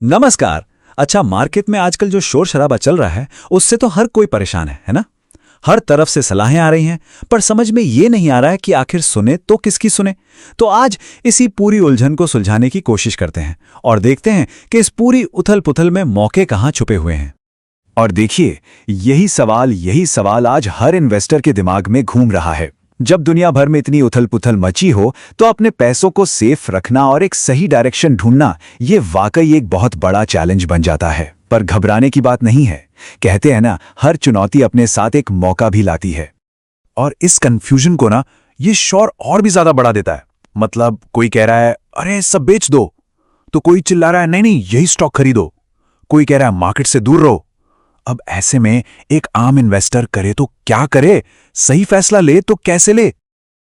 नमस्कार। अच्छा, मार्केट में आजकल जो शोर शराबा चल रहा है उससे तो हर कोई परेशान है ना। हर तरफ से सलाहें आ रही हैं, पर समझ में ये नहीं आ रहा है कि आखिर सुने तो किसकी सुने। तो आज इसी पूरी उलझन को सुलझाने की कोशिश करते हैं और देखते हैं कि इस पूरी उथल पुथल में मौके कहाँ छुपे हुए हैं। और देखिए, यही सवाल आज हर इन्वेस्टर के दिमाग में घूम रहा है। जब दुनिया भर में इतनी उथल पुथल मची हो तो अपने पैसों को सेफ रखना और एक सही डायरेक्शन ढूंढना ये वाकई एक बहुत बड़ा चैलेंज बन जाता है। पर घबराने की बात नहीं है। कहते हैं ना, हर चुनौती अपने साथ एक मौका भी लाती है। और इस कंफ्यूजन को ना ये शोर और भी ज्यादा बढ़ा देता है। मतलब कोई कह रहा है अरे सब बेच दो, तो कोई चिल्ला रहा है नहीं नहीं यही स्टॉक खरीदो। कोई कह रहा है मार्केट से दूर रहो। अब ऐसे में एक आम इन्वेस्टर करे तो क्या करे, सही फैसला ले तो कैसे ले?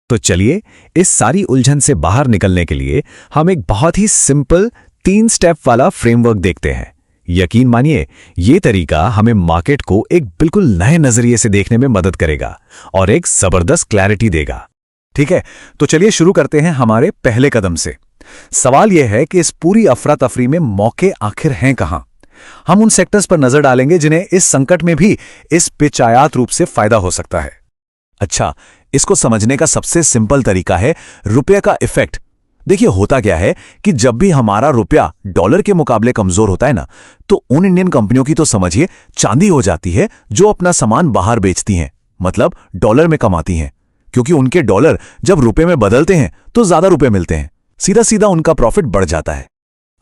तो चलिए, इस सारी उलझन से बाहर निकलने के लिए हम एक बहुत ही सिंपल 3 स्टेप वाला फ्रेमवर्क देखते हैं। यकीन मानिए, ये तरीका हमें मार्केट को एक बिल्कुल नए नजरिए से देखने में मदद करेगा और एक जबरदस्त क्लैरिटी देगा। ठीक है, तो चलिए शुरू करते हैं हमारे पहले कदम से। सवाल यह है कि इस पूरी अफरा तफरी में मौके आखिर हैं कहां? हम उन सेक्टर्स पर नजर डालेंगे जिन्हें इस संकट में भी इस बेचायात रूप से फायदा हो सकता है। अच्छा, इसको समझने का सबसे सिंपल तरीका है रुपये का इफेक्ट। देखिए, होता क्या है कि जब भी हमारा रुपया डॉलर के मुकाबले कमजोर होता है ना, तो उन इंडियन कंपनियों की तो समझिए चांदी हो जाती है जो अपना सामान बाहर बेचती हैं, मतलब डॉलर में कमाती हैं। क्योंकि उनके डॉलर जब रुपये में बदलते हैं तो ज्यादा रुपए मिलते हैं, सीधा सीधा उनका प्रॉफिट बढ़ जाता है।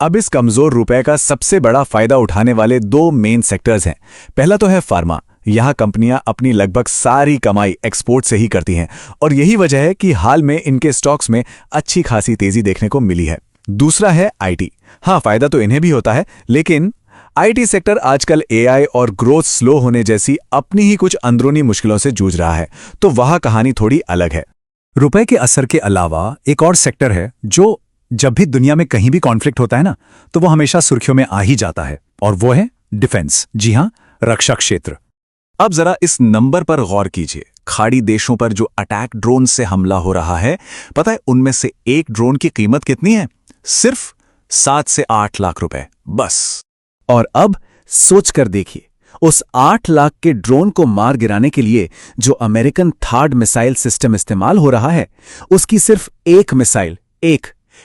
अब इस कमजोर रुपए का सबसे बड़ा फायदा उठाने वाले 2 मेन सेक्टर्स हैं। पहला तो है फार्मा। यहां कंपनियां अपनी लगभग सारी कमाई एक्सपोर्ट से ही करती हैं और यही वजह है कि हाल में इनके स्टॉक्स में अच्छी खासी तेजी देखने को मिली है। दूसरा है आईटी। हाँ, फायदा तो इन्हें भी होता है, लेकिन आईटी सेक्टर आजकल एआई और ग्रोथ स्लो होने जैसी अपनी ही कुछ अंदरूनी मुश्किलों से जूझ रहा है, तो वहां कहानी थोड़ी अलग है। रुपए के असर के अलावा एक और सेक्टर है जो जब भी दुनिया में कहीं भी कॉन्फ्लिक्ट होता है ना, तो वो हमेशा सुर्खियों में आ ही जाता है, और वो है डिफेंस। जी हां, रक्षा क्षेत्र। अब जरा इस नंबर पर गौर कीजिए। खाड़ी देशों पर जो अटैक ड्रोन से हमला हो रहा है, पता है उनमें से एक ड्रोन की कीमत कितनी है? सिर्फ 7 से 8 लाख रुपए, बस। और अब सोच कर देखिए, उस 8 लाख के ड्रोन को मार गिराने के लिए जो अमेरिकन थर्ड मिसाइल सिस्टम इस्तेमाल हो रहा है, उसकी सिर्फ एक मिसाइल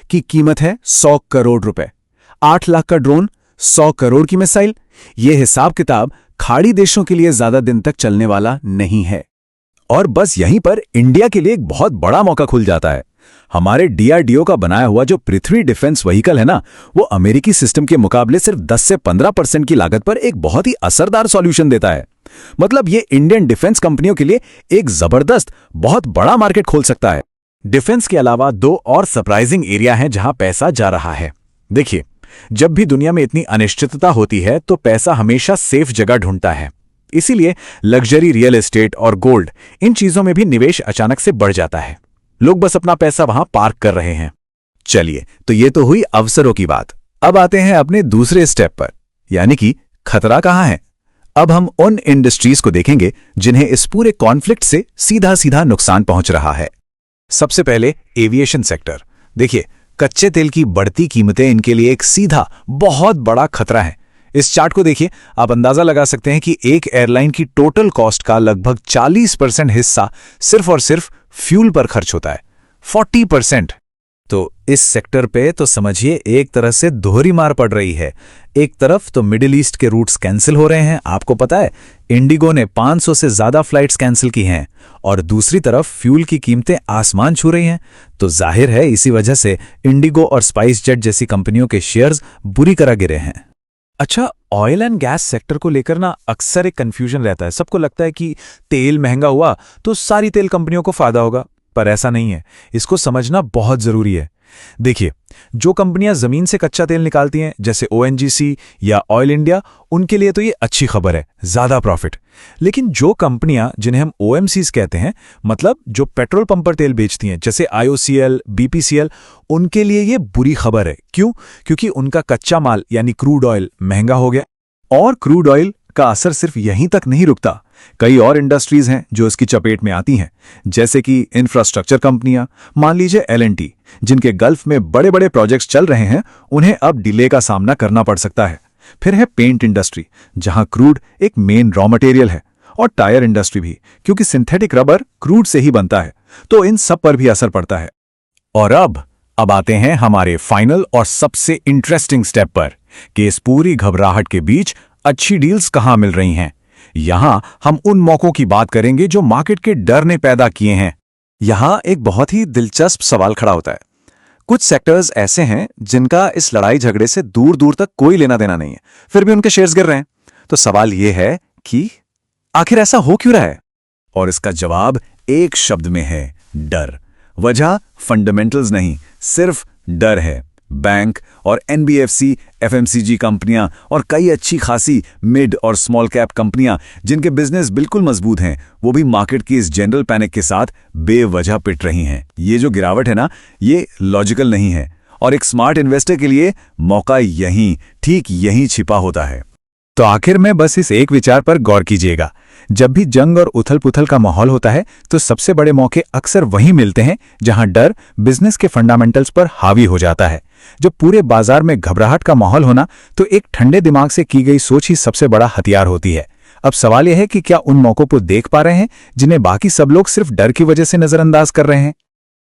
की कीमत है 100 करोड़ रुपए। 8 लाख का ड्रोन, 100 करोड़ की मिसाइल। यह हिसाब किताब खाड़ी देशों के लिए ज्यादा दिन तक चलने वाला नहीं है। और बस यहीं पर इंडिया के लिए एक बहुत बड़ा मौका खुल जाता है। हमारे डीआरडीओ का बनाया हुआ जो पृथ्वी डिफेंस व्हीकल है ना, वो अमेरिकी सिस्टम के मुकाबले सिर्फ 10 से 15% की लागत पर एक बहुत ही असरदार सॉल्यूशन देता है। मतलब ये इंडियन डिफेंस कंपनियों के लिए एक जबरदस्त, बहुत बड़ा मार्केट खोल सकता है। डिफेंस के अलावा 2 और सरप्राइजिंग एरिया हैं जहां पैसा जा रहा है। देखिए, जब भी दुनिया में इतनी अनिश्चितता होती है तो पैसा हमेशा सेफ जगह ढूंढता है। इसीलिए लग्जरी रियल एस्टेट और गोल्ड, इन चीजों में भी निवेश अचानक से बढ़ जाता है। लोग बस अपना पैसा वहां पार्क कर रहे हैं। चलिए, तो ये तो हुई अवसरों की बात। अब आते हैं अपने दूसरे स्टेप पर, यानी कि खतरा कहां है। अब हम उन इंडस्ट्रीज को देखेंगे जिन्हें इस पूरे कॉन्फ्लिक्ट से सीधा सीधा नुकसान पहुंच रहा है। सबसे पहले एविएशन सेक्टर। देखिए, कच्चे तेल की बढ़ती कीमतें इनके लिए एक सीधा बहुत बड़ा खतरा है। इस चार्ट को देखिए, आप अंदाजा लगा सकते हैं कि एक एयरलाइन की टोटल कॉस्ट का लगभग 40% हिस्सा सिर्फ और सिर्फ फ्यूल पर खर्च होता है। 40%। तो इस सेक्टर पे तो समझिए एक तरह से दोहरी मार पड़ रही है। एक तरफ तो मिडिल ईस्ट के रूट्स कैंसिल हो रहे हैं, आपको पता है इंडिगो ने 500 से ज्यादा फ्लाइट्स कैंसिल की हैं, और दूसरी तरफ फ्यूल की कीमतें आसमान छू रही हैं। तो जाहिर है इसी वजह से इंडिगो और स्पाइस जेट जैसी कंपनियों के शेयर्स बुरी तरह गिरे हैं। अच्छा, ऑयल एंड गैस सेक्टर को लेकर ना अक्सर एक कंफ्यूजन रहता है। सबको लगता है कि तेल महंगा हुआ तो सारी तेल कंपनियों को फायदा होगा, पर ऐसा नहीं है। इसको समझना बहुत जरूरी है। देखिए, जो कंपनियां जमीन से कच्चा तेल निकालती हैं, जैसे ओएनजीसी या ऑयल इंडिया, उनके लिए तो ये अच्छी खबर है, ज्यादा प्रॉफिट। लेकिन जो कंपनियां जिन्हें हम ओएमसीज कहते हैं, मतलब जो पेट्रोल पंप पर तेल बेचती हैं, जैसे आईओसीएल, बीपीसीएल, उनके लिए ये बुरी खबर है। क्यों? क्योंकि उनका कच्चा माल यानी क्रूड ऑयल महंगा हो गया, और क्रूड ऑयल का असर सिर्फ यहीं तक नहीं रुकता। कई और इंडस्ट्रीज हैं जो इसकी चपेट में आती हैं, जैसे कि इंफ्रास्ट्रक्चर कंपनियां, मान लीजिए L&T, जिनके गल्फ में बड़े बड़े प्रोजेक्ट्स चल रहे हैं, उन्हें अब डिले का सामना करना पड़ सकता है। फिर है पेंट इंडस्ट्री, जहां क्रूड एक मेन रॉ मटेरियल है, और टायर इंडस्ट्री भी, क्योंकि सिंथेटिक रबर क्रूड से ही बनता है, तो इन सब पर भी असर पड़ता है। और अब आते हैं हमारे फाइनल और सबसे इंटरेस्टिंग स्टेप पर कि इस पूरी घबराहट के बीच अच्छी डील्स कहां मिल रही हैं। यहां हम उन मौकों की बात करेंगे जो मार्केट के डर ने पैदा किए हैं। यहां एक बहुत ही दिलचस्प सवाल खड़ा होता है। कुछ सेक्टर्स ऐसे हैं जिनका इस लड़ाई झगड़े से दूर दूर तक कोई लेना देना नहीं है, फिर भी उनके शेयर्स गिर रहे हैं। तो सवाल यह है कि आखिर ऐसा हो क्यों रहा है? और इसका जवाब एक शब्द में है, डर। वजह फंडामेंटल्स नहीं, सिर्फ डर है। बैंक और NBFC, FMCG कंपनियां और कई अच्छी खासी मिड और स्मॉल कैप कंपनियां जिनके बिजनेस बिल्कुल मजबूत हैं, वो भी मार्केट की इस जनरल पैनिक के साथ बेवजह पिट रही हैं। ये जो गिरावट है ना, ये लॉजिकल नहीं है, और एक स्मार्ट इन्वेस्टर के लिए मौका ठीक यहीं छिपा होता है। तो आखिर में बस इस एक विचार पर गौर कीजिएगा, जब भी जंग और उथल पुथल का माहौल होता है तो सबसे बड़े मौके अक्सर वहीं मिलते हैं जहां डर बिजनेस के फंडामेंटल्स पर हावी हो जाता है। जब पूरे बाजार में घबराहट का माहौल होना, तो एक ठंडे दिमाग से की गई सोच ही सबसे बड़ा हथियार होती है। अब सवाल यह है कि क्या उन मौकों को देख पा रहे हैं जिन्हें बाकी सब लोग सिर्फ डर की वजह से नजरअंदाज कर रहे हैं?